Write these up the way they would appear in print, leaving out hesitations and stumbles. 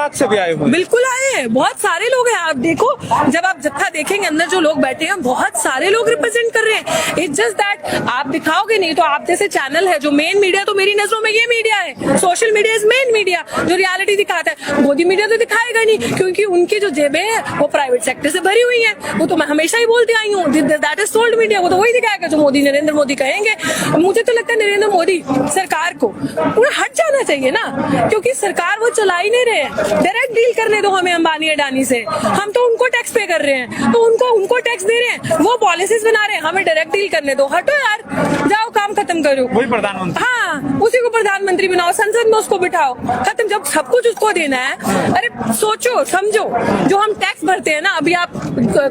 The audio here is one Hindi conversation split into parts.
गुजरात से भी आए हुए? बिल्कुल आए हैं, बहुत सारे लोग हैं। आप देखो, जब आप जत्था देखेंगे अंदर जो लोग बैठे हैं, बहुत सारे लोग रिप्रेजेंट कर रहे हैं। इट्स जस्ट दैट आप दिखाओगे नहीं, तो आप जैसे चैनल है जो मेन मीडिया, तो मेरी नजरों में ये मीडिया है, social media is main media जो रियलिटी दिखाता है। मोदी मीडिया तो दिखाएगा नहीं, क्योंकि उनकी जो जेबें हैं वो प्राइवेट सेक्टर से भरी हुई है। वो तो मैं हमेशा ही बोलती आई हूँ, दैट इज सोल्ड मीडिया। वो तो वही दिखाएगा जो मोदी, नरेंद्र मोदी कहेंगे। मुझे तो लगता है नरेंद्र मोदी सरकार को पूरा हट जाना चाहिए ना, क्योंकि सरकार वो चला ही नहीं रहे हैं। डायरेक्ट डील करने दो हमें अंबानी अडानी से, हम तो उनको टैक्स पे कर रहे हैं, तो उनको टैक्स दे रहे हैं, वो पॉलिसीज बना रहे हैं, हमें डायरेक्ट डील करने दो। हटो यार, जाओ काम खत्म करो। वही प्रधानमंत्री, हाँ, उसी को प्रधानमंत्री बनाओ, संसद में उसको बिठाओ, खत्म। जब सब कुछ उसको देना है, अरे सोचो समझो, जो हम टैक्स भरते हैं ना, अभी आप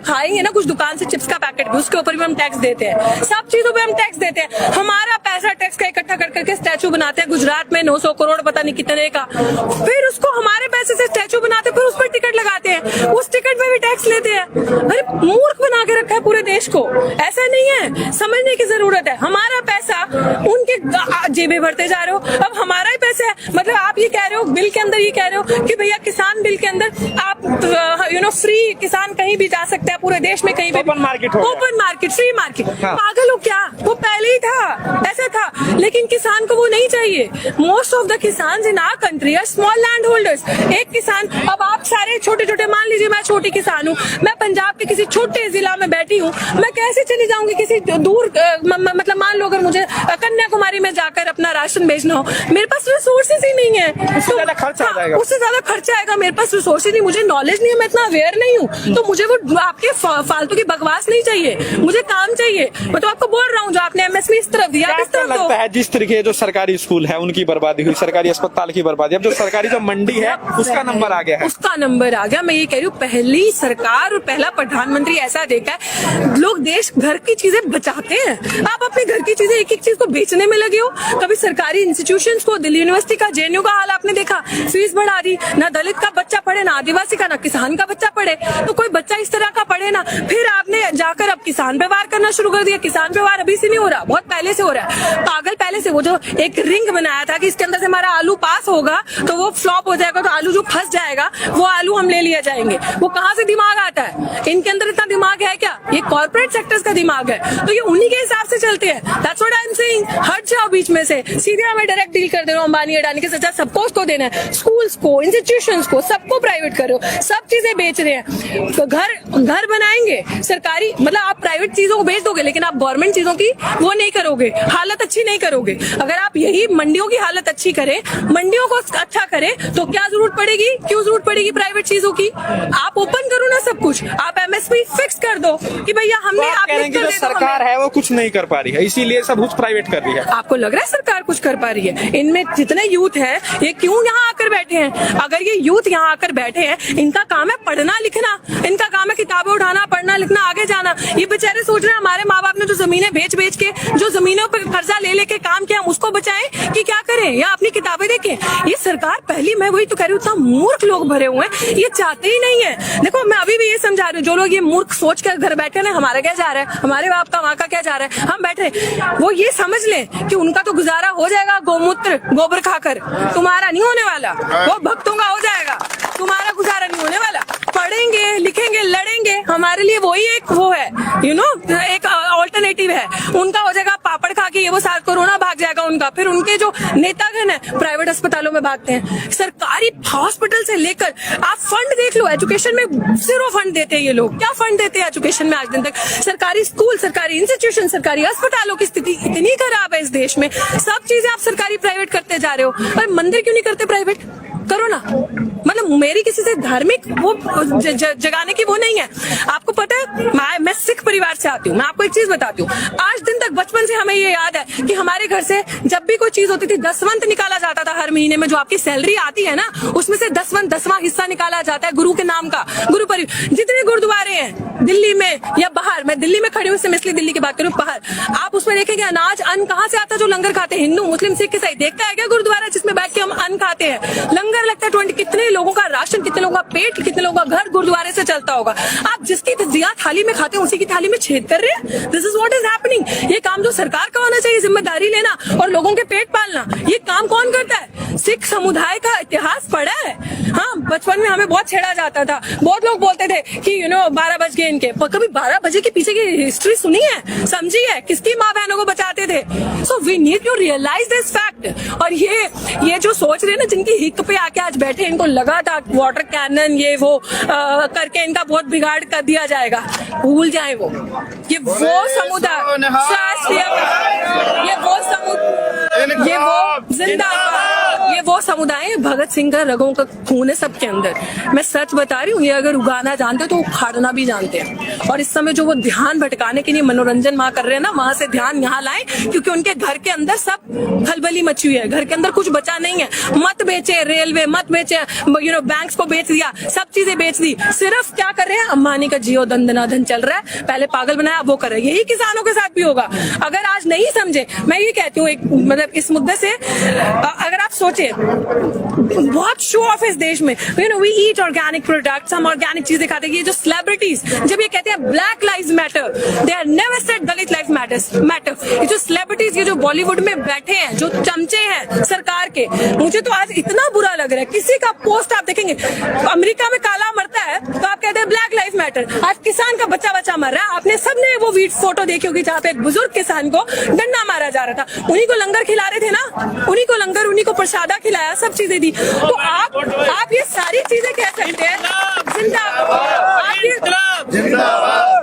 खाएंगे ना कुछ दुकान से चिप्स का पैकेट भी, उसके ऊपर भी हम टैक्स देते हैं, सब चीजों पे हम टैक्स देते हैं। हमारा पैसा टैक्स का इकट्ठा कर करके स्टैचू बनाते हैं गुजरात में 900 करोड़ पता नहीं कितने का, फिर उसको हमारे पैसे से स्टैचू बनाते, फिर उस पर टिकट लगाते हैं, उस टिकट पे भी टैक्स लेते हैं। अरे मूर्ख बना के रखा है पूरे देश को। ऐसा नहीं है, समझने की जरूरत है। हमारा पैसा उनके जेबें भरते जा रहे हो, अब हमारा ही पैसा है। मतलब आप ये कह रहे हो, बिल के अंदर ये कह रहे हो कि भैया किसान बिल के अंदर आप फ्री किसान कहीं भी जा सकते हैं पूरे देश में, कहीं भी ओपन मार्केट, फ्री मार्केट। हाँ। पागल हो क्या? वो पहले ही था, ऐसा था, लेकिन किसान को वो नहीं चाहिए। Most of the kisan in our country are small land holders. एक किसान, अब आप सारे छोटे छोटे, मान लीजिए मैं छोटी किसान हूँ, मैं पंजाब के किसी छोटे जिला में बैठी हूँ, मैं कैसे चली जाऊंगी किसी दूर, मतलब मान लो अगर मुझे कन्याकुमारी में जाकर अपना राशन भेजना हो, मेरे पास रिसोर्सेज ही नहीं है, उससे ज्यादा खर्चा आ जाएगा। उससे ज्यादा खर्चा आएगा। मेरे पास रिसोर्सेज नहीं, मुझे नॉलेज नहीं है, मैं इतना अवेयर नहीं हूँ, तो मुझे वो आपके फालतू की बकवास नहीं चाहिए, मुझे काम चाहिए। मैं तो आपको बोल रहा हूँ, जो आपने एमएसपी इस तरफ दिया, इस तरफ लगता है जिस तरीके जो सरकारी स्कूल है उनकी बर्बादी हुई, सरकारी अस्पताल की बर्बादी, अब जो सरकारी जो मंडी है उसका नंबर आ गया है, उसका नंबर आ गया। मैं ये कह रही हूँ, पहली सरकार और पहला प्रधानमंत्री ऐसा देखा है, लोग देश घर की चीजें बचाते हैं। आप अपने घर की चीजें एक एक चीज को बेचने में लगे हो। कभी सरकारी इंस्टीट्यूशंस को, दिल्ली यूनिवर्सिटी का, जेएनयू का हाल आपने देखा, फीस बढ़ा दी, ना दलित का बच्चा पढ़े, ना आदिवासी का, ना किसान का बच्चा पढ़े, तो कोई बच्चा इस तरह का पढ़े ना। फिर आपने जाकर अब किसान पे वार करना शुरू कर दिया। किसान पे वार अभी से नहीं हो रहा, बहुत पहले से हो रहा है, पागल पहले से। वो जो एक रिंग बनाया था कि इसके अंदर से हमारा आलू पास होगा तो वो फ्लॉप हो जाएगा, तो आलू जो फंस जाएगा वो आलू हम ले लिया जाएंगे, वो कहाँ से दिमाग आता है? इनके अंदर इतना दिमाग है क्या? ये कॉर्पोरेट सेक्टर्स का दिमाग है, तो ये उन्हीं के हिसाब से चलते हैं। That's what I am saying. हट जाओ बीच में से, सीधे हमें डायरेक्ट डील कर दे रहे हो अंबानी अडानी के साथ। सबको उसको देना है, स्कूल्स को, इंस्टीट्यूशंस को, सबको प्राइवेट कर रहे हो, सब चीजें बेच रहे हैं। तो घर बनाएंगे सरकारी, मतलब आप प्राइवेट चीजों को बेच दोगे, लेकिन आप गवर्नमेंट चीजों की वो नहीं करोगे, हालत अच्छी नहीं करोगे। अगर आप यही मंडियों की हालत अच्छी करें, मंडियों को अच्छा करें, तो क्या जरूरत पड़ेगी, क्यों जरूरत पड़ेगी प्राइवेट चीजों की? आप ओपन करो ना सब कुछ, आप एमएसपी फिक्स कर दो कि भैया हमने, आप जो सरकार है वो कुछ नहीं कर पा रही है, इसीलिए सब कुछ प्राइवेट कर रही है। आपको लग रहा है सरकार कुछ कर पा रही है? इनमें जितने यूथ है, ये क्यों यहाँ आकर बैठे हैं? अगर ये यूथ यहाँ आकर बैठे हैं, इनका काम है पढ़ना लिखना, इनका काम है किताबें उठाना, पढ़ना लिखना, आगे जाना। ये बेचारे सोच रहे हैं हमारे माँ बाप ने जो जमीनें बेच बेच के, जो जमीनों पर कर्जा ले लेके काम किया, हम उसको बचाएं कि क्या करें, या अपनी किताबें देखें? ये सरकार पहली, मैं वही तो कह रही हूँ, इतना मूर्ख लोग भरे हुए हैं, ये चाहते ही नहीं है। देखो मैं अभी भी ये समझा रही हूँ, जो लोग ये मूर्ख सोच कर घर बैठे ना, हमारा क्या जा रहा है, हमारे बाप का वहाँ का क्या जा रहा है, हम बैठे, वो ये समझ लें कि उनका तो गुजारा हो जाएगा गोमूत्र गोबर खाकर, तुम्हारा नहीं होने वाला, वो भक्तों का हो जाएगा, तुम्हारा गुजारा नहीं होने वाला। पढ़ेंगे लिखेंगे लड़ेंगे, हमारे लिए वही एक वो है, एक ऑल्टरनेटिव है। उनका हो जाएगा पापड़ खा के, ये वो सारा कोरोना भाग जाएगा उनका। फिर उनके जो नेतागण है प्राइवेट अस्पतालों में भागते हैं। सरकारी हॉस्पिटल से लेकर आप फंड देख लो, एजुकेशन में 0 फंड देते हैं ये लोग। क्या फंड देते हैं एजुकेशन में आज दिन तक? सरकारी स्कूल, सरकारी इंस्टीट्यूशन, सरकारी अस्पतालों की स्थिति इतनी खराब है इस देश में, सब चीजें आप सरकारी प्राइवेट करते जा रहे हो। और मंदिर क्यों नहीं करते प्राइवेट? करो ना। मतलब मेरी किसी से धार्मिक वो जगाने की वो नहीं है। आपको पता है मैं सिख परिवार से आती हूँ, मैं आपको एक चीज बताती हूँ। आज दिन तक बचपन से हमें ये याद है कि हमारे घर से जब भी कोई चीज होती थी, दसवंत निकाला जाता था हर महीने में। जो आपकी सैलरी आती है ना, उसमें से 10वां हिस्सा निकाला जाता है गुरु के नाम का। गुरु परिवार जितने गुरुद्वारे हैं दिल्ली में या बाहर, मैं दिल्ली में खड़ी हूँ इसलिए दिल्ली की बात करूँ, बाहर आप उसमें देखेंगे अनाज अन्न कहाँ से आता है? जो लंगर खाते हैं, हिंदू मुस्लिम सिख ईसाई, देखता है क्या गुरुद्वारा जिसमें बैठ के हम अन्न खाते हैं? लंगर लगता है 20, कितने लोगों का राशन, कितने लोगों का पेट, कितने लोगों का घर गुरुद्वारे से चलता होगा। आप जिसकी दिया थाली में खाते हैं उसी की थाली में छेद कर रहे हैं। This is what is happening. ये काम जो सरकार का होना चाहिए, जिम्मेदारी लेना और लोगों के पेट पालना, ये काम कौन करता है? सिख समुदाय का इतिहास पढ़ा है। हाँ, बचपन में हमें बहुत छेड़ा जाता था, बहुत लोग बोलते थे कि 12 बज गए इनके, पर कभी 12 बजे के पीछे की हिस्ट्री सुनी है, समझी है, किसकी माँ बहनों को बचाते थे? So we need to realise this fact. और ये जो सोच रहे हैं ना, जिनकी हिक पे आके आज बैठे, इनको लगा था वाटर कैनन ये वो करके इनका बहुत बिगाड़ कर दिया जाएगा, भूल जाए वो। ये वो समुदाय, ये वो जिंदाबाद, ये वो समुदाय है। भगत सिंह का रगों का खून है सबके अंदर। मैं सच बता रही हूँ, ये अगर उगाना जानते हो तो उखाड़ना भी जानते हैं। और इस समय जो वो ध्यान भटकाने के लिए मनोरंजन वहां कर रहे हैं ना, वहां से ध्यान यहाँ लाएं, क्योंकि उनके घर के अंदर सब खलबली मची हुई है। घर के अंदर कुछ बचा नहीं है। मत बेचे रेलवे, मत बेचे बैंक्स को बेच दिया, सब चीजें बेच दी। सिर्फ क्या कर रहे हैं, अंबानी का जियो दंदनादन चल रहा है। पहले पागल बनाया, अब वो कर रहे हैं। यही किसानों के साथ भी होगा। अगर आज नहीं समझे, मैं ये कहती हूँ, मतलब इस मुद्दे से अगर आप सोचे, बहुत शो ऑफ इस देश में, वी ईट ऑर्गेनिक प्रोडक्ट्स, हम ऑर्गेनिक चीजें खाते हैं। ये जो सेलिब्रिटीज जब ये कहते हैं black lives matter, they are never said Dalit life matter. ये जो सेलिब्रिटीज, ये जो बॉलीवुड में बैठे हैं, जो चमचे हैं सरकार के, मुझे तो आज इतना बुरा लग रहा है। किसी का पोस्ट आप देखेंगे, अमेरिका में काला मरता है तो आप कहते हैं ब्लैक लाइफ मैटर। आज किसान का बच्चा मर रहा है। आपने सबने वो फोटो देखी होगी जहाँ पे एक बुजुर्ग किसान को डंडा मारा जा रहा था। उन्हीं को लंगर खिला रहे थे ना, उन्हीं को लंगर, उन्हीं को प्रसादा खिलाया, सब चीजें दी। तो आप ये सारी चीजें कह सकते हैं,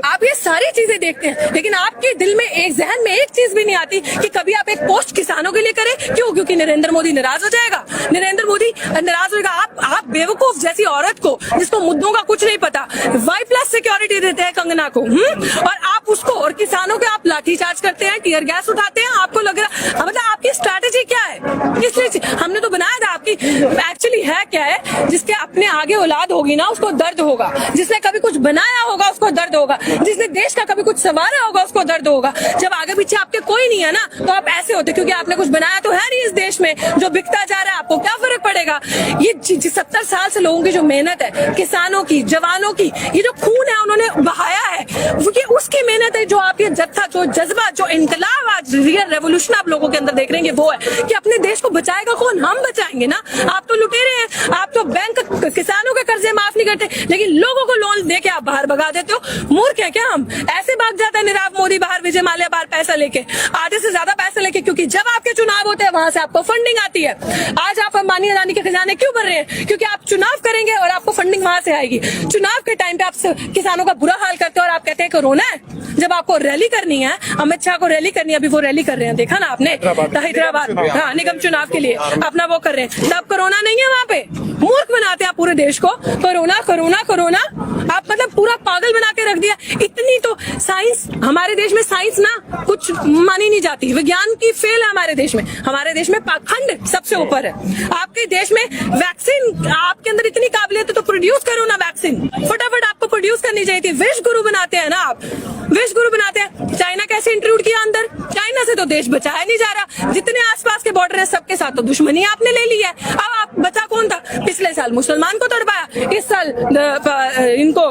आप ये सारी चीजें देखते हैं, लेकिन आपके दिल में एक जहन में एक चीज भी नहीं आती कि कभी आप एक पोस्ट किसानों के लिए करें। क्यों? क्योंकि नरेंद्र मोदी नाराज हो जाएगा। नरेंद्र मोदी नाराज होगा। आप बेवकूफ जैसी औरत को, जिसको मुद्दों का कुछ नहीं पता, Y+ सिक्योरिटी देते हैं कंगना को, और आप उसको और किसानों के आप लाठीचार्ज करते हैं, टीयर गैस उठाते हैं। आपको लग रहा, मतलब आपकी स्ट्रैटेजी क्या है? किस लिए हमने तो बनाया था? आपकी एक्चुअली है क्या है? जिसके अपने आगे औलाद होगी ना, उसको दर्द होगा। जिसने कभी कुछ बनाया होगा उसको दर्द होगा। जिसने देश का कभी कुछ संवारा होगा उसको दर्द होगा। जब आगे पीछे आपके कोई नहीं है ना, तो आप ऐसे होते, क्योंकि आपने कुछ बनाया तो है नहीं इस देश में जो बिकता जा रहा है। आपको क्या फर्क पड़ेगा? ये 70 साल से लोगों की जो मेहनत है, किसानों की, जवानों की, ये जो खून है उन्होंने बहाया है, ये उसकी मेहनत है। जो आप ये जत्था, जो जज्बा, जो इनकलाब, आज रियल रेवोल्यूशन आप लोगों के अंदर देख रहे हैं, वो है कि अपने देश को बचाएगा कौन? हम बचाएंगे ना। आप तो लुटेरे हैं। आप तो बैंक किसानों के कर्जे माफ नहीं करते, लेकिन लोगों को लोन दे के आप बाहर भगा देते हो। मूर्ख है क्या हम? ऐसे भाग जाता है नीरव मोदी बाहर, विजय माल्या बाहर पैसा लेके, आधे से ज्यादा पैसा लेके, क्योंकि जब आपके चुनाव होते हैं वहां से आपको फंडिंग आती है। आज आप अंबानी अदानी के खजाने क्यों भर रहे हैं? क्योंकि आप चुनाव करेंगे और आपको फंडिंग वहां से आएगी। चुनाव के टाइम पे आप किसानों का बुरा हाल करते हो और आप कहते हैं कोरोना है। जब आपको रैली करनी है, अमित शाह को रैली करनी है, अभी वो रैली कर रहे हैं, देखा ना आपने, हैदराबाद, हाँ, निगम चुनाव के लिए अपना वो कर रहे हैं। तब कोरोना नहीं है वहाँ पे। मूर्ख बनाते हैं आप पूरे देश को। कोरोना कोरोना कोरोना, आप मतलब पूरा पागल बना के रख दिया। इतनी तो साइंस, हमारे देश में साइंस ना कुछ मानी नहीं जाती। विज्ञान की फेल है हमारे देश में। हमारे देश में पाखंड सबसे ऊपर है। आपके देश में वैक्सीन, आपके अंदर इतनी काबिलियत है तो प्रोड्यूस करो ना वैक्सीन, फटाफट आपको प्रोड्यूस करनी चाहिए थी। विश्व गुरु बनाते हैं ना आप, विश्व गुरु बनाते हैं। चाइना कैसे इंक्लूड किया अंदर? चाइना से तो देश बचाया नहीं जा रहा। जितने आसपास के बॉर्डर है सबके साथ तो दुश्मनी आपने ले ली है। अब आप बचा कौन था? पिछले साल मुसलमान को तड़पाया, इस साल इनको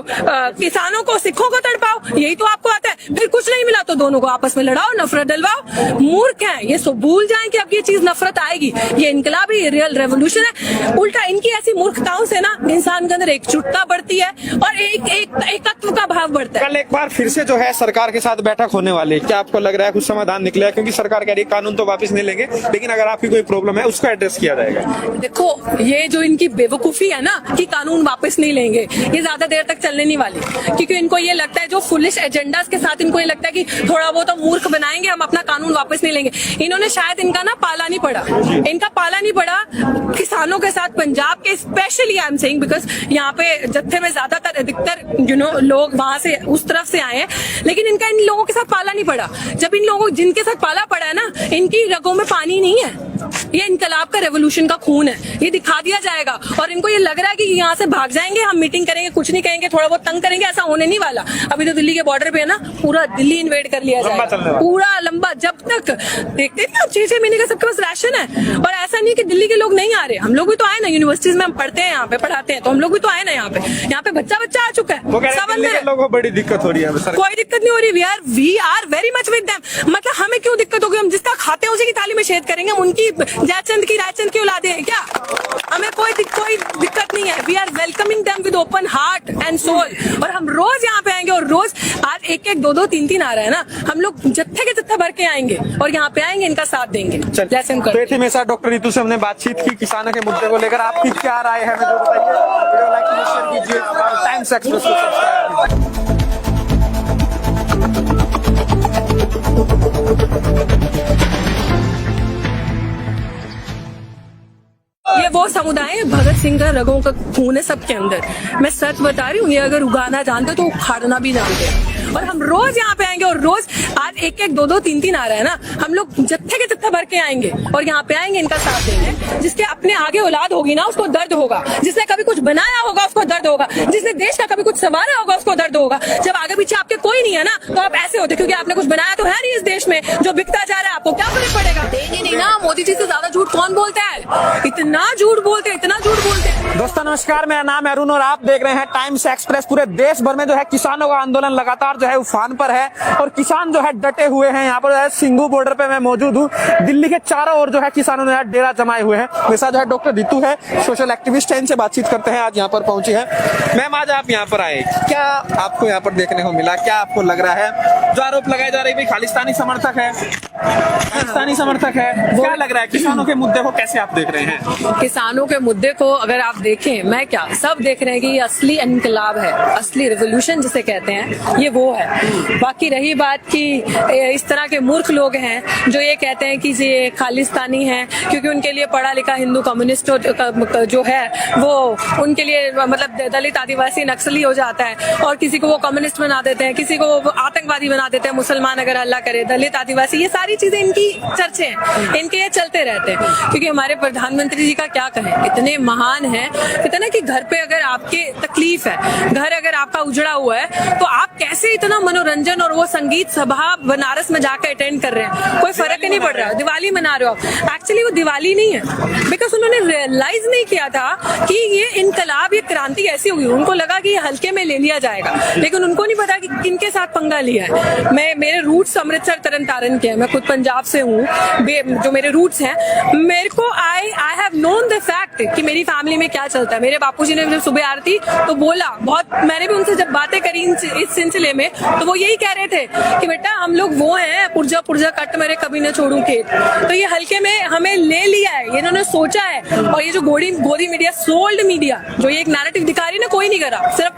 किसानों को, सिखों को तड़पाओ। यही तो आपको आता है। फिर कुछ नहीं मिला तो दोनों को आपस में लड़ाओ, नफरत डलवाओ। मूर्ख हैं ये, सब भूल जाएं कि अब ये चीज नफरत आएगी। ये इनकलाब है, ये रियल रेवोल्यूशन है। उल्टा इनकी ऐसी मूर्खताओं से ना इंसान के अंदर एकजुटता बढ़ती है और एकत्व का भाव बढ़ता है। कल एक बार फिर से जो है सरकार के साथ बैठक होने वाली है, क्या आपको लग रहा है कुछ समाधान निकलेगा? क्योंकि सरकार कह रही है कानून तो वापस नहीं लेंगे, लेकिन अगर आपकी कोई प्रॉब्लम है उसको एड्रेस किया जाएगा। देखो, ये जो इनकी बेवकूफी है ना कि कानून वापस नहीं लेंगे, ये ज्यादा देर तक चलने नहीं वाली। क्योंकि इनको ये लगता है, जो फुलिश एजेंडास के साथ इनको ये लगता है कि थोड़ा बहुत तो मूर्ख बनाएंगे, हम अपना कानून वापस नहीं लेंगे। इन्होंने शायद इनका ना पाला नहीं पड़ा, इनका पाला नहीं पड़ा किसानों के साथ। पंजाब के specially I am saying, because यहाँ पे जत्थे में ज्यादातर अधिकतर लोग वहां से उस तरफ से आए हैं, लेकिन इनका इन लोगों के साथ पाला नहीं पड़ा। जब इन लोगों, जिनके इनके साथ पाला पड़ा है ना, इनकी रगों में पानी नहीं है, ये इनकलाब का रेवोल्यूशन का खून है, ये दिखा दिया जाएगा। और इनको ये लग रहा है कि यहाँ से भाग जाएंगे, हम मीटिंग करेंगे, कुछ नहीं कहेंगे, थोड़ा बहुत तंग करेंगे, ऐसा होने नहीं वाला। अभी तो दिल्ली के बॉर्डर पे है ना, पूरा दिल्ली इन्वेड कर लिया जाएगा, पूरा लंबा, जब तक देखते ना 6-6 महीने का सबके पास राशन है। और ऐसा नहीं कि दिल्ली के लोग नहीं आ रहे, हम लोग भी तो आए ना, यूनिवर्सिटीज में हम पढ़ते हैं, यहाँ पे पढ़ाते हैं, तो हम लोग भी तो आए ना यहाँ पे बच्चा आ चुका है, सब अंदर है। लोगों को बड़ी दिक्कत हो रही है, कोई दिक्कत नहीं हो रही, we are very much with them. मतलब हमें क्यों दिक्कत होगी, हम जिसका खाते हैं उसी की थाली में छेद करेंगे, हम उनकी जयचंद की औलादे हैं क्या? हमें कोई दिक्कत नहीं है, we are welcoming them with open heart and soul. और हम रोज यहाँ पे आएंगे, और रोज आज 1-1, 2-2, 3-3 आ रहा है ना, हम लोग जत्थे के जत्था भर के आएंगे और यहाँ पे आएंगे, इनका साथ देंगे। जैसे मेरे साथ डॉक्टर रितु से हमने बातचीत की किसानों के मुद्दे को लेकर, आपकी क्या राय है हमें जो बताइए। वीडियो लाइक शेयर कीजिए, टाइम्स एक्सप्रेस को सब्सक्राइब कीजिए। ये वो समुदाय है, भगत सिंह का रगों का खून है सबके अंदर। मैं सच बता रही हूँ, ये अगर उगाना जानते तो उखाड़ना भी जानते हैं। और हम रोज यहाँ पे आएंगे, और रोज आज 1-1, 2-2, 3-3 आ रहा है ना, हम लोग जत्थे के जत्था भर के आएंगे और यहाँ पे आएंगे, इनका साथ देंगे। जिसके अपने आगे औलाद होगी ना, उसको दर्द होगा, जिसने कभी कुछ बनाया होगा उसको दर्द होगा, जिसने देश का कभी कुछ संवारा होगा उसको दर्द होगा। जब आगे पीछे आपके कोई नहीं है ना, तो आप ऐसे होते, क्योंकि आपने कुछ बनाया तो है नहीं इस देश में, जो बिकता जा रहा है, आपको क्या फर्क पड़ेगा? देंगे नहीं ना। मोदी जी से ज्यादा झूठ कौन बोलता है? इतना झूठ बोलते, इतना झूठ बोलते। दोस्तों नमस्कार, मेरा नाम है अरुण और आप देख रहे हैं टाइम्स एक्सप्रेस। पूरे देश भर में जो है किसानों का आंदोलन लगातार जो है उफान पर है, और किसान जो है डटे हुए हैं। यहाँ पर जो है सिंघू बॉर्डर पे मैं मौजूद हूँ, दिल्ली के चारों ओर जो है किसानों ने डेरा जमाए हुए हैं। मेरे साथ जो है डॉक्टर रितु है, सोशल एक्टिविस्ट है, इनसे बातचीत करते हैं। आज यहाँ पर पहुंची है मैम, आज आप यहाँ पर आए, क्या आपको यहाँ पर देखने को मिला, क्या आपको लग रहा है? जो आरोप लगाए जा रहे हैं खालिस्तानी समर्थक है, क्या लग रहा है किसानों के मुद्दे को कैसे आप देख रहे हैं? किसानों के मुद्दे को अगर आप देखें, मैं क्या, सब देख रहे हैं कि ये असली इनकलाब है, असली रिवोल्यूशन जिसे कहते हैं, ये वो है। बाकी रही बात कि इस तरह के मूर्ख लोग हैं जो ये कहते हैं कि ये खालिस्तानी है, क्योंकि उनके लिए पढ़ा लिखा हिंदू कम्युनिस्ट जो है वो उनके लिए मतलब दलित आदिवासी नक्सली हो जाता है, और किसी को वो कम्युनिस्ट बना देते हैं, किसी को वो आतंकवादी बना देते हैं, मुसलमान अगर अल्लाह करे, दलित आदिवासी, ये सारी चीजें इनकी चर्चे हैं, इनके ये चलते रहते हैं। क्योंकि हमारे प्रधानमंत्री जी का क्या कहें, इतने महान है, इतना कि घर पे अगर आपके तकलीफ है, घर अगर आपका उजड़ा हुआ है, तो आप कैसे इतना मनोरंजन और वो संगीत सभा बनारस में जाकर अटेंड कर रहे हैं, कोई फर्क ही नहीं पड़ रहा है। दिवाली मना रहे हो आप, एक्चुअली वो दिवाली नहीं है, बिकॉज उन्होंने रियलाइज नहीं किया था कि ये इनकलाब, ये क्रांति ऐसी हुई। उनको लगा कि ये हल्के में ले लिया जाएगा, लेकिन उनको नहीं पता कि किनके साथ पंगा लिया है। मेरे रूट्स अमृतसर तरन तारण के हैं, मैं खुद पंजाब से हूँ, जो मेरे रूट्स हैं, मेरे को I have known the fact कि मेरी फैमिली में क्या चलता है। मेरे बापूजी ने जब सुबह आरती तो बोला, बहुत मैंने भी उनसे जब बातें करी इस सिलसिले में, तो वो यही कह रहे थे कि बेटा हम लोग वो हैं, पुर्जा पुर्जा कट मेरे कभी न छोड़ू खेत। तो ये हल्के में हमें ले लिया है, ये इन्होंने सोचा है। और ये जो गोदी मीडिया, सोल्ड मीडिया, जो ये एक नैरेटिव दिखा रही है ना, कोई नहीं करा, सिर्फ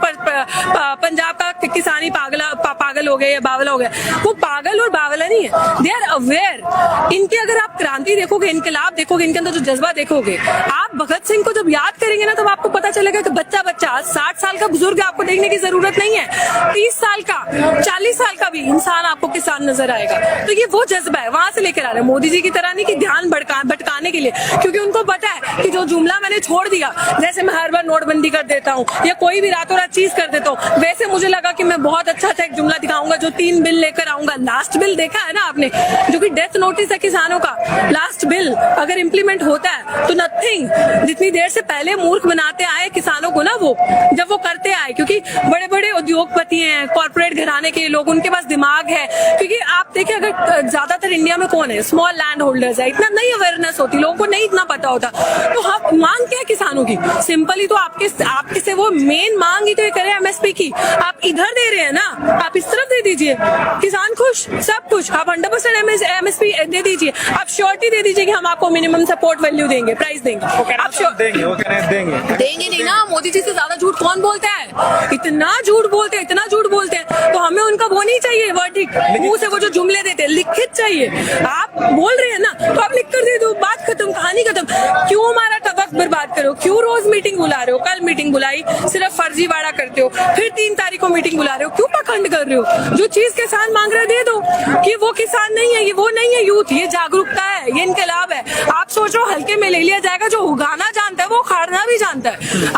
पंजाब का किसानी पागल हो गए या बावला हो गया। वो पागल और बावला नहीं है, दे आर अवेयर। इनकी अगर आप क्रांति देखोगे, इनकलाब देखोगे, इनके अंदर जो जज्बा देखोगे, आप भगत सिंह को जब याद करेंगे ना, तब आपको पता चलेगा कि बच्चा 60 साल का बुजुर्ग आपको देखने की जरूरत नहीं है, 30 साल का, 40 साल का भी इंसान आपको किसान नजर आएगा। तो ये वो जज्बा है, वहां से लेकर आ रहे हैं। मोदी जी की तरह नहीं कि ध्यान भटकाने के लिए, क्योंकि उनको पता है कि जो जुमला मैंने छोड़ दिया, जैसे मैं हर बार नोटबंदी कर देता हूँ या कोई भी रातों रात चीज कर देता हूँ, वैसे मुझे लगा कि मैं बहुत अच्छा एक जुमला दिखाऊंगा, जो 3 बिल लेकर आऊंगा। लास्ट बिल देखा है ना आपने, जो कि डेथ नोटिस है किसानों का, लास्ट बिल अगर इम्प्लीमेंट होता है तो नथिंग। जितनी देर से पहले मूर्ख बनाते आए किसानों को ना, वो जब वो करते आए, क्योंकि बड़े बड़े उद्योगपति हैं, कॉर्पोरेट घराने के लोग, उनके पास दिमाग है। क्योंकि आप देखिए, अगर ज्यादातर इंडिया में कौन है, स्मॉल लैंड होल्डर्स है, इतना नहीं अवेयरनेस होती, लोगों को नहीं इतना पता होता। तो हम मांग क्या है किसानों की, सिंपली तो आपके से वो मेन मांग ही तो ये करे एमएसपी की। आप इधर दे रहे हैं ना, आप इस तरफ दे दीजिए, किसान खुश, सब कुछ। आप 100% एमएसपी दे दीजिए, आप श्योरिटी दे दीजिए कि हम आपको मिनिमम सपोर्ट वैल्यू देंगे, प्राइस देंगे। आप देंगे नहीं ना। मोदी जी से ज्यादा झूठ कौन बोलता है, इतना झूठ बोलते हैं, तो हमें उनका तब होनी चाहिए वर्डिक्ट, मुंह से वो जो जुमले देते हैं लिखित चाहिए। आप बोल रहे हैं ना तो आप लिख कर दे दो, बात खत्म, कहानी खत्म। क्यों हमारा वक्त बर्बाद करो? क्यों रोज मीटिंग बुला रहे हो? कल मीटिंग बुलाई, सिर्फ फर्जीवाड़ा करते हो, फिर 3 तारीख को मीटिंग बुला रहे हो, क्यों पाखंड कर रहे हो? जो चीज किसान मांग रहे दे दो, कि वो किसान नहीं है, ये वो नहीं है यूथ, ये जागरूकता है, ये इनकलाब है। आप सोचो हल्के में ले लिया जाएगा, जो उगाना जानता है वो उखाड़ना भी जानता है।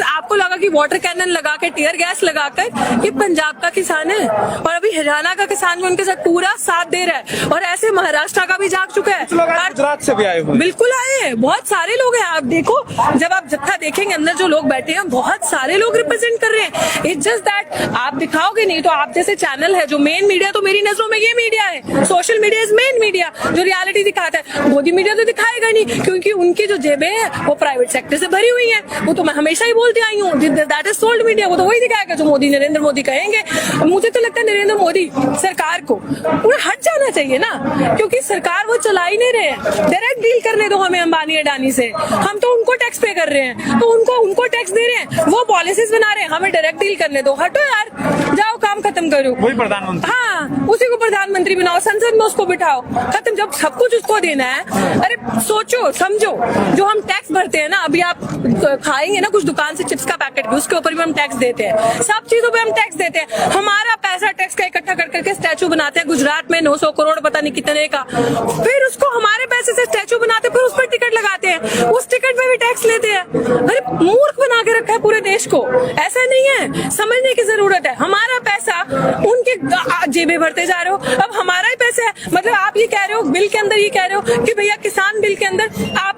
आपको लगा कि वाटर कैनन लगा के, टीयर गैस लगाकर ये पंजाब का किसान है, और अभी हरियाणा का किसान भी उनके साथ पूरा साथ दे रहा है, और ऐसे महाराष्ट्र का भी जाग चुका है, गुजरात से भी आए हुए, बिल्कुल आए हैं, बहुत सारे लोग हैं। आप देखो, जब आप जत्था देखेंगे अंदर जो लोग बैठे हैं, बहुत सारे लोग रिप्रेजेंट कर रहे हैं। इट्स जस्ट दैट आप दिखाओगे नहीं, तो आप जैसे चैनल है जो मेन मीडिया, तो मेरी नजरों में ये मीडिया है, social media is main media, जो रियलिटी दिखाता है। मोदी मीडिया तो दिखाएगा नहीं, क्योंकि उनकी जो जेबें हैं वो प्राइवेट सेक्टर से भरी हुई हैं। वो तो मैं हमेशा ही बोलती आई हूँ, दैट इज सोल्ड मीडिया। वो तो वही दिखाएगा जो मोदी, नरेंद्र मोदी कहेंगे। मुझे तो लगता है नरेंद्र मोदी सरकार को पूरा हट जाना चाहिए ना, क्योंकि सरकार वो चला ही नहीं रहे हैं। डायरेक्ट डील करने दो हमें अंबानी अडानी से, हम तो उनको टैक्स पे कर रहे हैं, तो उनको टैक्स दे रहे हैं, वो पॉलिसीज बना रहे हैं, हमें डायरेक्ट डील करने दो। हटो यार, जाओ काम खत्म करो। वही प्रधानमंत्री, हाँ, उसी को प्रधानमंत्री बनाओ, संसद में उसको बिठाओ, खत्म। जब सब कुछ उसको देना है, अरे सोचो समझो, जो हम टैक्स भरते हैं ना, अभी आप खाएंगे ना कुछ दुकान से चिप्स का पैकेट भी, उसके ऊपर भी हम टैक्स देते हैं, सब चीजों पे हम टैक्स देते हैं। हमारा पैसा टैक्स का इकट्ठा कर करके स्टैचू बनाते हैं गुजरात में 900 करोड़ पता नहीं कितने का, फिर उसको हमारे पैसे से स्टैचू बनाते, फिर उस पर टिकट लगाते हैं, उस टिकट पे भी टैक्स लेते हैं। अरे मूर्ख बना के रखा है पूरे देश को। ऐसा नहीं है, समझने की जरूरत है। हमारा पैसा उनके जेबें भरते जा रहे हो, अब हमारा ही पैसा है। मतलब आप ये कह रहे हो बिल के अंदर, ये कह रहे हो कि भैया किसान बिल के अंदर आप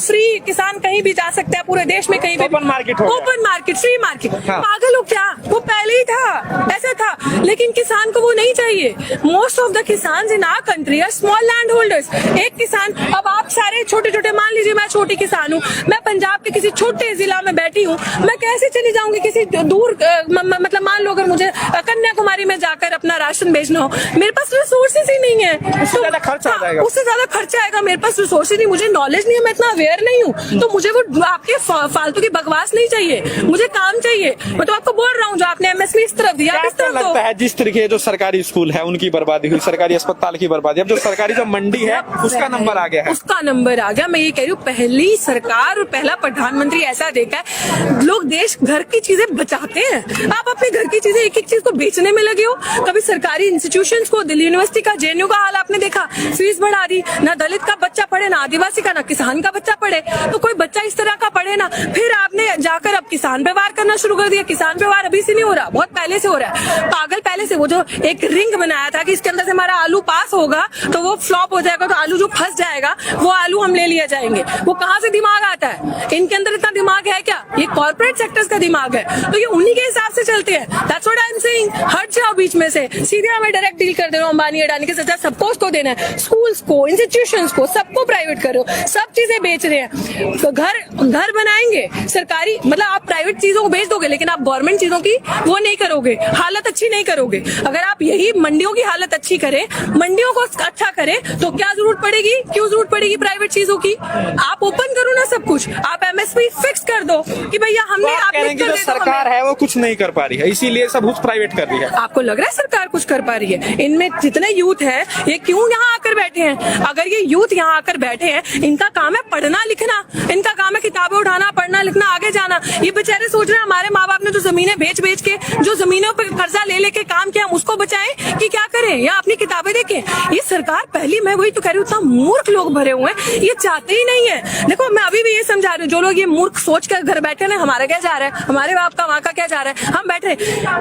फ्री किसान कहीं भी जा सकते हैं पूरे देश में, कहीं भी ओपन मार्केट, फ्री मार्केट। हाँ। पागल हो क्या? वो पहले ही था, ऐसा था, लेकिन किसान को वो नहीं चाहिए। Most of the kisan in our country are small land holders. एक किसान, अब आप सारे छोटे छोटे, मान लीजिए मैं छोटी किसान हूँ, मैं पंजाब के किसी छोटे जिला में बैठी हूँ, मैं कैसे चली जाऊंगी किसी दूर, मतलब मान लो अगर मुझे कन्याकुमारी में जाकर अपना राशन भेजना हो, मेरे पास रिसोर्सेज ही नहीं है, उससे ज्यादा खर्चा आ जाएगा, उससे ज्यादा खर्चा आएगा, मेरे पास रिसोर्सेज नहीं, मुझे नॉलेज नहीं है, मैं इतना अवेयर नहीं हूँ, तो मुझे वो आपके फालतू की बकवास नहीं चाहिए, मुझे काम चाहिए। मैं तो आपको बोल रहा हूँ, जो आपने एमएसपी इस तरफ दिया, इस तरफ लगता है जिस तरीके जो सरकारी स्कूल है उनकी बर्बादी हुई, सरकारी अस्पताल की बर्बादी, अब जो सरकारी जो मंडी है उसका नंबर आ गया है, उसका नंबर आ गया। मैं ये कह रही हूँ, पहली सरकार और पहला प्रधानमंत्री ऐसा देखा है, लोग देश घर की चीजें बचाते हैं। आप अपने घर की चीजें एक एक चीज को बेचने में लगे हो। कभी सरकारी इंस्टीट्यूशंस को, दिल्ली यूनिवर्सिटी का, जेएनयू का हाल आपने देखा, फीस बढ़ा दी, ना दलित का बच्चा पढ़े, ना आदिवासी का, ना किसान का बच्चा पढ़े, तो कोई बच्चा इस तरह का पढ़े ना। फिर आपने जाकर अब किसान पे वार करना शुरू कर दिया। किसान पे वार अभी से नहीं हो रहा, बहुत पहले से हो रहा है। पागल पहले से, वो जो एक रिंग बनाया था कि इसके अंदर से हमारा आलू पास होगा तो वो फ्लॉप हो जाएगा, तो आलू जो फंस जाएगा वो आलू हम ले लिया जाएंगे। वो कहाँ से दिमाग आता है? इनके अंदर इतना दिमाग है क्या? ये कॉर्पोरेट सेक्टर्स का दिमाग है, तो ये उन्हीं के हिसाब से चलते हैं। That's what I am saying. हट जाओ बीच में से, सीधे हमें डायरेक्ट डील कर दे रहे हो अंबानी अडानी के साथ। सबको उसको देना है, स्कूल्स को, इंस्टीट्यूशंस को, सबको प्राइवेट कर रहे हो, सब चीजें बेच रहे हैं। तो घर बनाएंगे सरकारी, मतलब आप प्राइवेट चीजों को बेच दोगे, लेकिन आप गवर्नमेंट चीजों की वो नहीं करोगे, हालत अच्छी नहीं करोगे। अगर आप यही मंडियों की हालत अच्छी करें, मंडियों को अच्छा करें, तो क्या जरूरत पड़ेगी, क्यों जरूरत पड़ेगी प्राइवेट चीजों की? आप ओपन करो ना सब कुछ, आप एमएसपी फिक्स कर दो कि भैया हमने, आप जो सरकार है वो कुछ नहीं कर पा रही है, इसीलिए सब कुछ प्राइवेट कर रही है। आपको लग रहा है सरकार कुछ कर पा रही है? इनमें जितने यूथ है, ये क्यों यहाँ आकर बैठे हैं? अगर ये यूथ यहाँ आकर बैठे हैं, इनका काम है पढ़ना लिखना, इनका काम है किताबें उठाना, पढ़ना लिखना, आगे जाना। ये बेचारे सोच रहे हैं हमारे माँ बाप ने जो जमीनें बेच के, जो जमीनों पर कर्जा ले लेके काम किया, हम उसको बचाएं कि क्या करें, या अपनी किताबें देखें? ये सरकार पहली, मैं वही तो कह रही हूँ, इतना मूर्ख लोग भरे हुए हैं, ये चाहते ही नहीं है। देखो, मैं अभी भी ये समझा रही हूँ, जो लोग ये मूर्ख सोच कर घर बैठे ना, हमारा क्या जा रहा है, हमारे बाप का वहाँ का क्या जा रहा है, हम बैठे,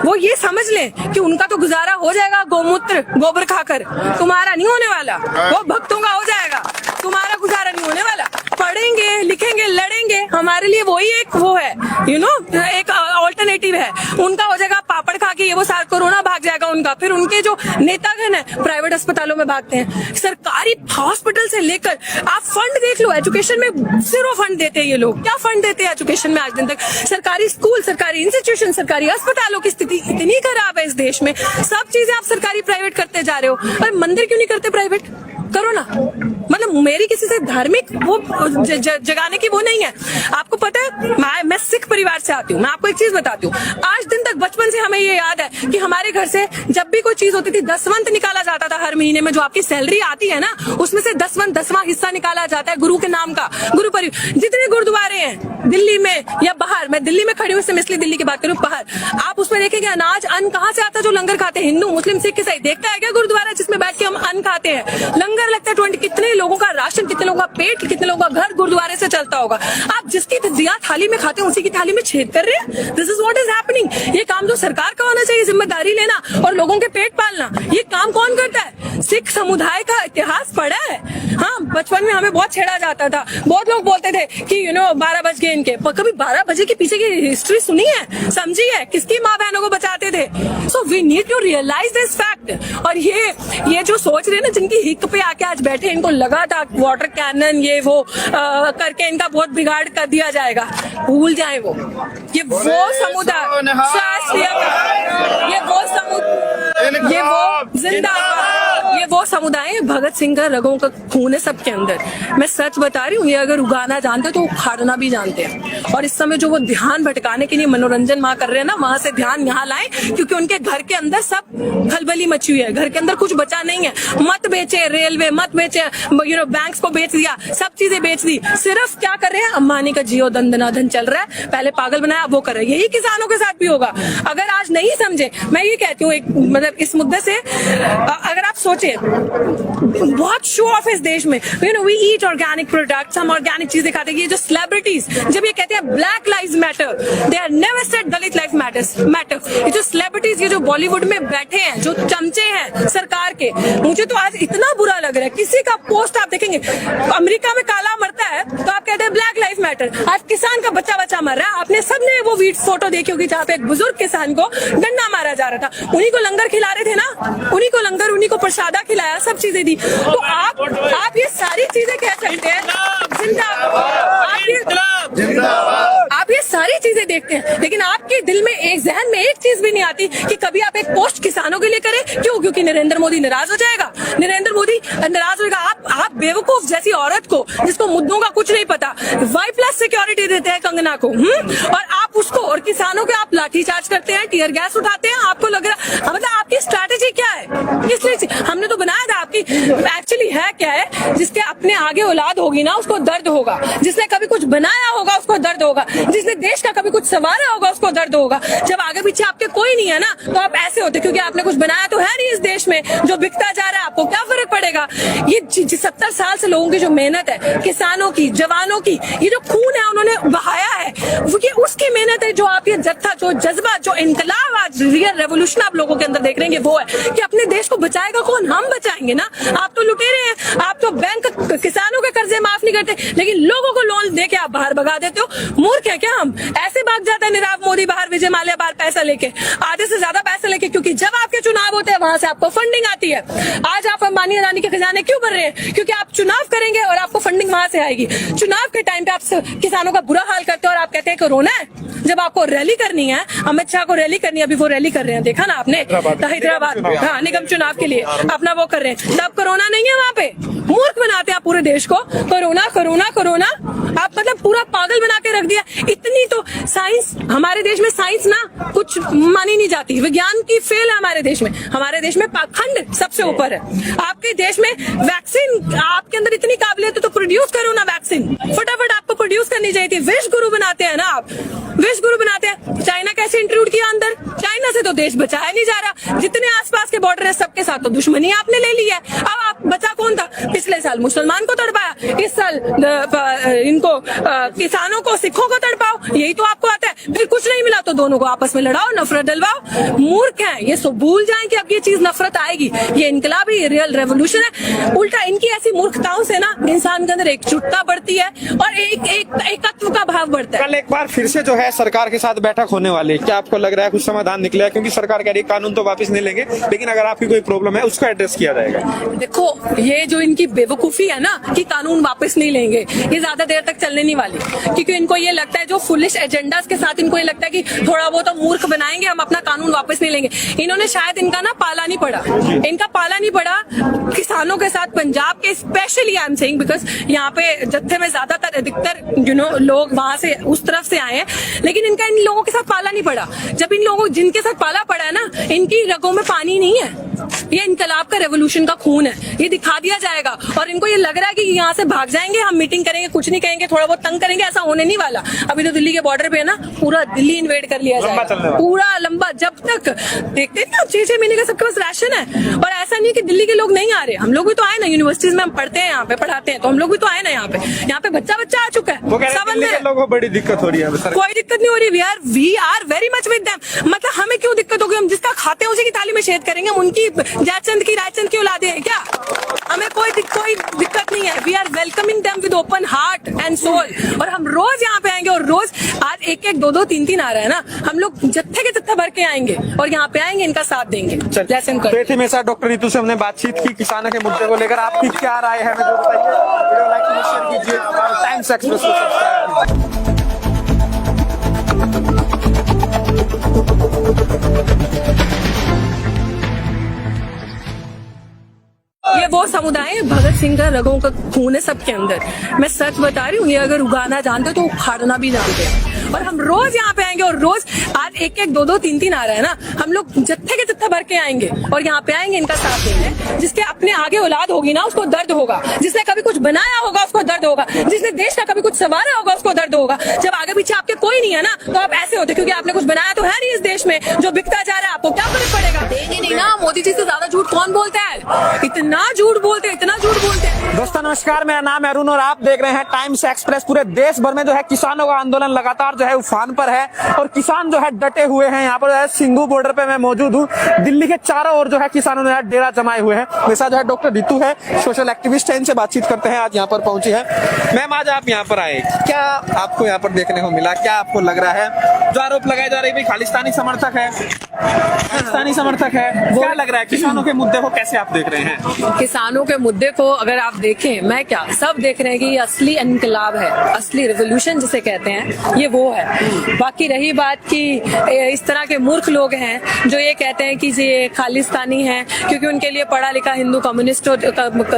वो ये समझ लें कि उनका तो गुजारा हो जाएगा गोमूत्र गोबर खाकर, तुम्हारा नहीं होने वाला। वो भक्तों का हो जाएगा, तुम्हारा गुजारा नहीं होने वाला। पढ़ेंगे, लिखेंगे, लड़ेंगे, हमारे लिए वही एक वो है, एक ऑल्टरनेटिव है। उनका हो जाएगा पापड़ खा के, ये वो सारा कोरोना भाग जाएगा उनका। फिर उनके जो नेतागण है प्राइवेट अस्पतालों में भागते हैं। सरकारी हॉस्पिटल से लेकर आप फंड देख लो, एजुकेशन में 0 फंड देते हैं ये लोग। क्या फंड देते हैं एजुकेशन में आज दिन तक? सरकारी स्कूल, सरकारी इंस्टीट्यूशन, सरकारी अस्पतालों की स्थिति इतनी खराब है इस देश में। सब चीजें आप सरकारी प्राइवेट करते जा रहे हो। पर मंदिर क्यों नहीं करते प्राइवेट? करो ना, मतलब मेरी किसी से धार्मिक वो जगाने की वो नहीं है। आपको पता है मैं सिख परिवार से आती हूँ। मैं आपको एक चीज बताती हूँ, आज दिन तक बचपन से हमें ये याद है कि हमारे घर से जब भी कोई चीज होती थी दसवंत निकाला जाता था। हर महीने में जो आपकी सैलरी आती है ना, उसमें से दसवां हिस्सा निकाला जाता है गुरु के नाम का। गुरु परिवार जितने गुरुद्वारे हैं दिल्ली में या बाहर, मैं दिल्ली में खड़ी हूँ इसलिए दिल्ली की बात करूँ, बाहर आप उसमें देखेंगे अनाज अन्न कहाँ से आता है जो लंगर खाते हैं। हिंदू मुस्लिम सिख ईसाई देखता है क्या गुरुद्वारा जिसमें बैठ के हम अन्न खाते हैं? लंगर लगता है 20, कितने लोगों का राशन, कितने लोगों का पेट, कितने लोगों का घर गुरुद्वारे से चलता होगा। आप जिसकी दिया थाली में खाते हैं उसी की थाली में छेद कर रहे हैं। This is what is happening. ये काम जो सरकार का होना चाहिए, जिम्मेदारी लेना और लोगों के पेट पालना, ये काम कौन करता है? सिख समुदाय का इतिहास पढ़ा है। हाँ, बचपन में हमें बहुत छेड़ा जाता था। बहुत लोग बोलते थे कि 12 बज गए इनके, पर कभी 12 बजे के पीछे की हिस्ट्री सुनी है, समझी है, किसकी माँ बहनों को बचाते थे? So we need to realise this fact. और ये जो सोच रहे हैं ना, जिनकी हिक पे आके आज बैठे, इनको लगा था वाटर कैनन ये वो करके इनका बहुत बिगाड़ कर दिया जाएगा, भूल जाए वो। ये वो समुदाय, ये वो जिंदाबाद, ये वो समुदाय भगत सिंह का रगों का खून है सबके अंदर। मैं सच बता रही हूँ, ये अगर उगाना जानते तो उखाड़ना भी जानते हैं। और इस समय जो वो ध्यान भटकाने के लिए मनोरंजन वहां कर रहे हैं ना, वहां से ध्यान यहाँ लाएं, क्योंकि उनके घर के अंदर सब खलबली मची हुई है। घर के अंदर कुछ बचा नहीं है। मत बेचे रेलवे, मत बेचे बैंक्स को बेच दिया, सब चीजें बेच दी। सिर्फ क्या कर रहे हैं, अंबानी का जियो दंदनादन चल रहा है, पहले पागल बनाया वो कर रहे हैं। यही किसानों के साथ भी होगा अगर आज नहीं समझे। मैं ये कहती हूँ, मतलब इस मुद्दे से अगर आप सोचे, बहुत शो ऑफ इस देश में, वी ईट ऑर्गेनिक प्रोडक्ट्स, हम ऑर्गेनिक चीजें खाते हैं। ये जो सेलिब्रिटीज जब ये कहते हैं black lives matter, they are never said Dalit life matter. ये जो सेलिब्रिटीज, ये जो बॉलीवुड में बैठे हैं, जो चमचे हैं सरकार के, मुझे तो आज इतना बुरा लग रहा है। किसी का पोस्ट आप देखेंगे, अमेरिका में काला मरता है तो आप कहते हैं ब्लैक लाइफ मैटर। आज किसान का बच्चा मर रहा है, आपने सबने वो फोटो देखी होगी जहाँ पे एक बुजुर्ग किसान को डंडा मारा जा रहा था। उन्हीं को लंगर खिला रहे थे ना, उन्हीं को लंगर, उन्हीं को प्रसादा खिलाया, सब चीजें दी। तो आप ये सारी चीजें कह सकते हैं आप ये सारी चीजें देखते हैं, लेकिन आपके दिल में एक जहन में एक चीज भी नहीं आती कि कभी आप एक पोस्ट किसानों के लिए करें। क्यों? क्योंकि नरेंद्र मोदी नाराज हो जाएगा। नरेंद्र मोदी नाराज होगा। आप बेवकूफ जैसी औरत को, जिसको मुद्दों का कुछ नहीं पता, Y+ सिक्योरिटी देते हैं कंगना को, और आप उसको और किसानों के आप लाठीचार्ज करते हैं, टीयर गैस उठाते हैं। आपको लग रहा, मतलब आपकी स्ट्रैटेजी क्या है? किस हमने तो बनाया था, आपकी एक्चुअली है क्या है? जिसके अपने आगे औलाद होगी ना, उसको दर्द होगा। जिसने कभी कुछ बनाया होगा उसको दर्द होगा। जिसने देश का कभी कुछ संवारा होगा उसको दर्द होगा। जब आगे पीछे आपके कोई नहीं है ना, तो आप ऐसे होते, क्योंकि आपने कुछ बनाया तो है नहीं इस देश में जो बिकता जा रहा है। आपको क्या फर्क पड़ेगा? ये 70 साल से लोगों की जो मेहनत है, किसानों की, जवानों की, ये जो खून है उन्होंने बहाया है, वो ये उसकी मेहनत है। जो आप ये जत्था, जो जज्बा, जो इनकलाब, आज रियल रेवोल्यूशन आप लोगों के अंदर देख रहे हैं, वो है कि अपने देश को बचाएगा कौन? हम बचाएंगे ना। आप तो लुटेरे हैं। आप तो बैंक किसानों के कर्जे माफ नहीं करते, लेकिन लोगों को लोन दे के आप बाहर भगा देते हो। मूर्ख है क्या हम? ऐसे भाग जाता है नीरव मोदी बाहर, विजय माल्या बाहर पैसा लेके, आधे से ज्यादा पैसा लेके, क्योंकि जब आपके चुनाव होते हैं वहां से आपको फंडिंग आती है। आज आप अंबानी अदानी के खजाने क्यों भर रहे हैं? क्योंकि आप चुनाव करेंगे और आपको फंडिंग वहां से आएगी। चुनाव के टाइम पे आप किसानों का बुरा हाल करते हो और आप कहते हैं कोरोना है। जब आपको रैली करनी है, अमित शाह को रैली करनी है, अभी वो रैली कर रहे हैं, देखा ना आपने, हैदराबाद, हाँ, निगम चुनाव के लिए अपना वो कर रहे हैं। तब कोरोना नहीं है वहां पे। मूर्ख बनाते हैं आप पूरे देश को। कोरोना कोरोना कोरोना, आप मतलब पूरा पागल बना के रख दिया। इतनी तो साइंस, हमारे देश में साइंस ना कुछ मानी नहीं जाती। विज्ञान की फेल है हमारे देश में। हमारे देश में पाखंड सबसे ऊपर है। आपके देश में वैक्सीन, आपके अंदर इतनी काबिलियत है तो प्रोड्यूस करो ना वैक्सीन, फटाफट आपको प्रोड्यूस करनी चाहिए थी। विश्व गुरु बनाते हैं ना आप, विश्व गुरु बनाते हैं। चाइना कैसे इंट्रूड किया अंदर? चाइना से तो देश बचाया नहीं जा रहा। जितने आसपास के बॉर्डर है सबके साथ तो दुश्मनी आपने ले ली है। अब आप बचा कौन था? पिछले साल मुसलमान को तड़पाया, इस साल इनको किसानों को, सिखों को तड़पाओ, यही तो आपको आता है। फिर कुछ नहीं मिला तो दोनों को आपस में लड़ाओ, नफरत डलवाओ। मूर्ख हैं ये, सब भूल जाएं कि अब ये चीज नफरत आएगी। ये इनकलाब है, ये रियल रेवोल्यूशन है। उल्टा इनकी ऐसी मूर्खताओं से ना इंसान के अंदर एकजुटता बढ़ती है और एकत्व का भाव बढ़ता है। कल एक बार फिर से जो है सरकार के साथ बैठक होने वाली है, क्या आपको लग रहा है कुछ समाधान निकलेगा? क्योंकि सरकार कह रही है कानून तो वापस नहीं लेंगे, लेकिन अगर आपकी कोई प्रॉब्लम है उसको एड्रेस किया जाएगा। देखो, ये जो इनकी बेवकूफी है ना कि कानून वापस नहीं लेंगे, ये ज्यादा देर तक चलने नहीं वाली, क्योंकि इनको ये लगता है जो फुलिश एजेंडास के साथ साथ इनको ये लगता है कि थोड़ा बहुत तो मूर्ख बनाएंगे, हम अपना कानून वापस नहीं लेंगे। इन्होंने शायद इनका ना पाला नहीं पड़ा, इनका पाला नहीं पड़ा किसानों के साथ। पंजाब के specially I am saying because यहाँ पे जत्थे में ज्यादातर अधिकतर लोग वहां से उस तरफ से आए हैं, लेकिन इनका इन लोगों के साथ पाला नहीं पड़ा। जब इन लोगों जिनके साथ पाला पड़ा है ना, इनकी रगों में पानी नहीं है। ये इनकलाब का रेवोल्यूशन का खून है, ये दिखा दिया जाएगा। और इनको ये लग रहा है कि यहाँ से भाग जाएंगे, हम मीटिंग करेंगे, कुछ नहीं कहेंगे, थोड़ा बहुत तंग करेंगे, ऐसा होने नहीं वाला। अभी तो दिल्ली के बॉर्डर पे है ना, पूरा दिल्ली इन्वेड कर लिया जाएगा, पूरा लंबा। जब तक देखते हैं ना 6-6 महीने का सबके पास राशन है। और ऐसा नहीं कि दिल्ली के लोग नहीं आ रहे, हम लोग भी तो आए ना, यूनिवर्सिटीज में हम पढ़ते हैं, यहाँ पे पढ़ाते हैं, तो हम लोग भी तो आए ना। यहाँ पे बच्चा आ चुका है, सब लोगों को बड़ी दिक्कत हो रही है। कोई दिक्कत नहीं हो रही। We are very much with them. मतलब हमें क्यों दिक्कत होगी? हम जिसका खाते हैं उसी की थाली में छेद करेंगे। हम उनकी रायचंद की औलादे हैं क्या? हमें कोई दिक्कत नहीं है। We are welcoming them with open heart and soul. और हम रोज यहाँ पे आएंगे, और रोज आज 1-1, 2-2, 3-3 आ रहा है ना, हम लोग जत्थे के जत्था भर के आएंगे और यहाँ पे आएंगे, इनका साथ देंगे। जैसे मेरे साथ डॉक्टर नीतू से हमने बातचीत की किसानों के मुद्दे को लेकर। आपकी क्या राय है हमें जो बताइए। वीडियो लाइक शेयर कीजिए, टाइम्स एक्सप्रेस को सब्सक्राइब कीजिए। ये वो समुदाय है, भगत सिंह का रगों का खून है सबके अंदर। मैं सच बता रही हूँ, ये अगर उगाना जानते तो उखाड़ना भी जानते हैं। और हम रोज यहाँ पे आएंगे, और रोज आज 1-1, 2-2, 3-3 आ रहा है ना, हम लोग जत्थे के जत्था भर के आएंगे और यहाँ पे आएंगे, इनका साथ देंगे। जिसके अपने आगे औलाद होगी ना, उसको दर्द होगा। जिसने कभी कुछ बनाया होगा उसको दर्द होगा। जिसने देश का कभी कुछ संवारा होगा उसको दर्द होगा। जब आगे पीछे आपके कोई नहीं है ना, तो आप ऐसे होते, क्योंकि आपने कुछ बनाया तो है नहीं इस देश में जो बिकता जा रहा है। आपको क्या फर्क पड़ेगा? देंगे नहीं ना। मोदी जी से ज्यादा झूठ कौन बोलता है? इतना झूठ बोलते हैं। दोस्तों नमस्कार, मेरा नाम है अरुण और आप देख रहे हैं टाइम्स एक्सप्रेस। पूरे देश भर में जो है किसानों का आंदोलन लगातार जो है उफान पर है और किसान जो है डटे हुए हैं। यहाँ पर जो है सिंघू बॉर्डर पे मैं मौजूद हूँ। दिल्ली के चारों ओर जो है किसानों ने डेरा जमाए हुए हैं। मेरे साथ जो है डॉक्टर नीतू है, सोशल एक्टिविस्ट है, इनसे बातचीत करते हैं। आज यहाँ पर पहुंची है मैम। आज आप यहाँ पर आए, क्या आपको यहाँ पर देखने को मिला? क्या आपको लग रहा है? जो आरोप लगाए जा रहे हैं खालिस्तानी समर्थक है, क्या लग रहा है? किसानों के मुद्दे को कैसे आप देख रहे हैं? किसानों के मुद्दे को अगर आप देखें, मैं क्या सब देख रहे हैं कि ये असली इनकलाब है, असली रिवोल्यूशन जिसे कहते हैं, ये वो है। बाकी रही बात कि इस तरह के मूर्ख लोग हैं जो ये कहते हैं कि ये खालिस्तानी है, क्योंकि उनके लिए पढ़ा लिखा हिंदू कम्युनिस्ट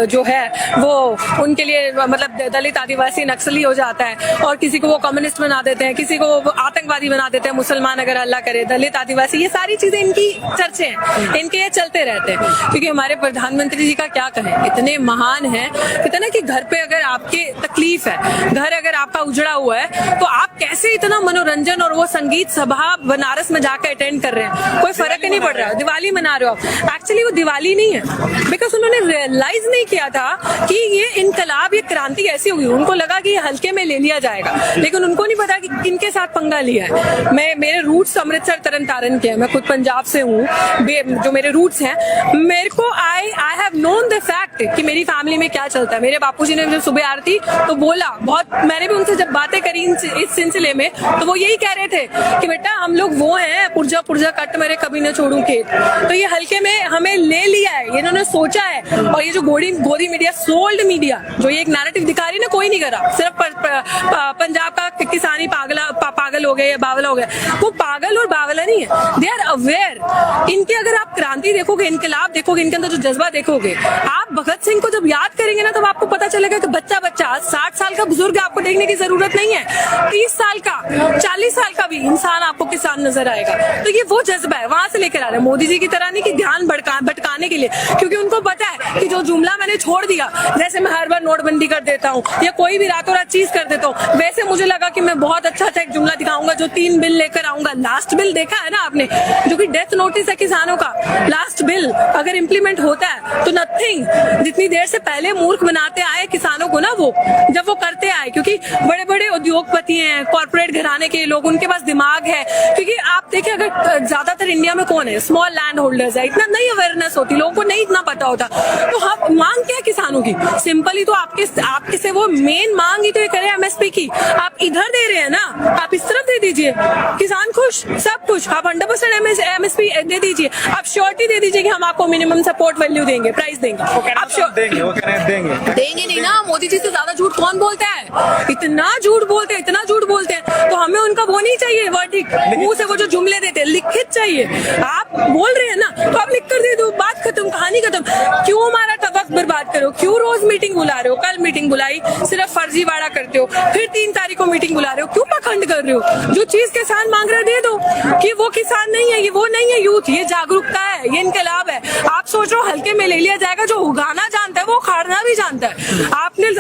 जो है वो उनके लिए मतलब दलित आदिवासी नक्सली हो जाता है, और किसी को वो कम्युनिस्ट बना देते हैं, किसी को वो आतंकवादी बना देते हैं, मुसलमान अगर अल्लाह करे, दलित आदिवासी, ये सारी चीजें इनकी चर्चे हैं, इनके ये चलते रहते हैं। क्योंकि हमारे प्रधानमंत्री जी का क्या कहें, इतने महान है, इतना कि घर पे अगर आपके तकलीफ है, घर अगर आपका उजड़ा हुआ है, तो आप कैसे इतना मनोरंजन और वो संगीत सभा बनारस में जाकर अटेंड कर रहे हैं? कोई फर्क ही नहीं पड़ रहा है। दिवाली मना रहे हो आप, एक्चुअली वो दिवाली नहीं है, बिकॉज उन्होंने रियलाइज नहीं किया था कि ये इनकलाब, ये क्रांति ऐसी होगी। उनको लगा कि ये हल्के में ले लिया जाएगा, लेकिन उनको नहीं पता कि किनके साथ पंगा लिया है। मेरे रूट्स अमृतसर तरन तारण के हैं, मैं खुद पंजाब से हूँ, जो मेरे रूट्स हैं, मेरे को I have known the fact कि मेरी फैमिली में क्या चलता है। मेरे बापूजी ने जब सुबह आरती तो बोला, बहुत मैंने भी उनसे जब बातें करी इस सिलसिले में, तो वो यही कह रहे थे कि बेटा हम लोग वो हैं, पुर्जा पुर्जा कट मेरे कभी न छोड़ू खेत। तो ये हल्के में हमें ले लिया है, ये इन्होंने सोचा है। और ये जो गोदी मीडिया, सोल्ड मीडिया, जो ये एक नैरेटिव दिखा रही है ना, कोई नहीं करा, सिर्फ पंजाब का किसानी पागल हो गए या बावला हो गया। वो पागल और बावला नहीं है, दे आर अवेयर। इनके अगर आप क्रांति देखोगे, इनकलाब देखोगे, इनके अंदर जो जज्बा देखोगे, आप भगत सिंह को जब याद करेंगे ना, तब आपको पता चलेगा कि बच्चा 60 साल का बुजुर्ग आपको देखने की जरूरत नहीं है, 30 साल का, 40 साल का भी इंसान आपको किसान नजर आएगा। तो ये वो जज्बा है, वहां से लेकर आ रहे हैं। मोदी जी की तरह नहीं कि ध्यान भटकाने के लिए, क्योंकि उनको पता है कि जो जुमला मैंने छोड़ दिया, जैसे मैं हर बार नोटबंदी कर देता हूँ या कोई भी रातों रात चीज कर देता हूँ, वैसे मुझे लगा कि मैं बहुत अच्छा एक जुमला दिखाऊंगा, जो 3 बिल लेकर आऊंगा। लास्ट बिल देखा है ना आपने, जो कि डेथ नोटिस है किसानों का, लास्ट बिल अगर इम्प्लीमेंट होता है तो नथिंग। जितनी देर से पहले मूर्ख बनाते आए किसानों को ना, वो जब वो करते आए, क्योंकि बड़े बड़े उद्योगपति हैं, कॉर्पोरेट घराने के लोग, उनके पास दिमाग है। क्योंकि आप देखिए, अगर ज्यादातर इंडिया में कौन है, स्मॉल लैंड होल्डर्स है, इतना नहीं अवेयरनेस होती, लोगों को नहीं इतना पता होता। तो हम मांग क्या है किसानों की? सिंपली तो आपके से वो मेन मांग ही तो ये करे एमएसपी की। आप इधर दे रहे हैं ना, आप इस तरफ दे दीजिए, किसान खुश, सब कुछ। आप 100% एमएसपी दे दीजिए, आप श्योरिटी दे दीजिए कि हम आपको मिनिमम सपोर्ट वैल्यू देंगे, प्राइस देंगे। आप देंगे नहीं ना। मोदी जी से ज्यादा झूठ कौन बोलता है? इतना झूठ बोलते हैं, तो हमें उनका वो नहीं चाहिए वर्डिक्ट, मुंह से वो जो जुमले देते हैं लिखित चाहिए। आप बोल रहे हैं ना तो आप लिख कर दे दो, बात खत्म, कहानी खत्म। क्यों हमारा वक्त बर्बाद करो? क्यों रोज मीटिंग बुला रहे हो? कल मीटिंग बुलाई, सिर्फ फर्जीवाड़ा करते हो, फिर 3 तारीख को मीटिंग बुला रहे हो, क्यों पाखंड कर रहे हो? जो चीज किसान मांग रहे दे दो, कि वो किसान नहीं है, ये वो नहीं है यूथ, ये जागरूकता है, ये इनकलाब है। आप सोचो हल्के में ले लिया जाएगा, जो उगाना जानता है वो उखाड़ना भी जानता है।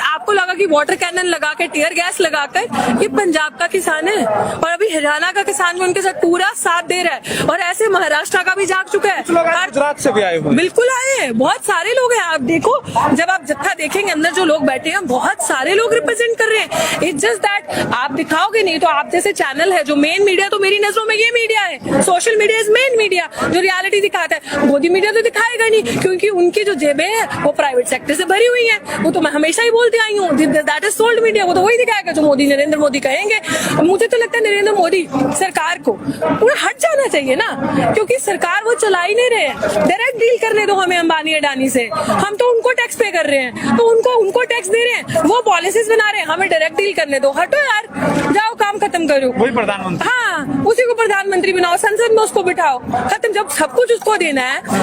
आपको लगा कि वाटर कैनन लगा के, टीयर गैस लगाकर, ये पंजाब का किसान है और अभी हरियाणा का किसान भी उनके साथ पूरा साथ दे रहा है, और ऐसे महाराष्ट्र का भी जाग चुका है। गुजरात से भी आए हुए, बिल्कुल आए हैं, बहुत सारे लोग हैं। आप देखो, जब आप जत्था देखेंगे अंदर जो लोग बैठे हैं, बहुत सारे लोग रिप्रेजेंट कर रहे हैं। इट्स जस्ट दैट आप दिखाओगे नहीं, तो आप जैसे चैनल है जो मेन मीडिया, तो मेरी नजरों में ये मीडिया है, social media is main media, जो रियलिटी दिखाता है। मोदी मीडिया तो दिखाएगा नहीं, क्योंकि उनकी जो जेबें हैं वो प्राइवेट सेक्टर से भरी हुई हैं। वो तो मैं हमेशा ही बोलती आई हूँ, दैट इज सोल्ड मीडिया। वो तो वही दिखाएगा जो मोदी, नरेंद्र मोदी कहेंगे। मुझे तो लगता है नरेंद्र मोदी सरकार को पूरा हट जाना चाहिए ना, क्योंकि सरकार वो चला ही नहीं रहे हैं। डायरेक्ट डील करने दो हमें अंबानी अडानी से, हम तो उनको टैक्स पे कर रहे हैं, तो उनको टैक्स दे रहे हैं, वो पॉलिसीज बना रहे हैं, हमें डायरेक्ट डील करने दो। हटो यार, जाओ काम खत्म करो। वही प्रधानमंत्री, हाँ, उसी को प्रधानमंत्री बनाओ, संसद में उसको बिठाओ, खत्म। जब सब कुछ उसको देना है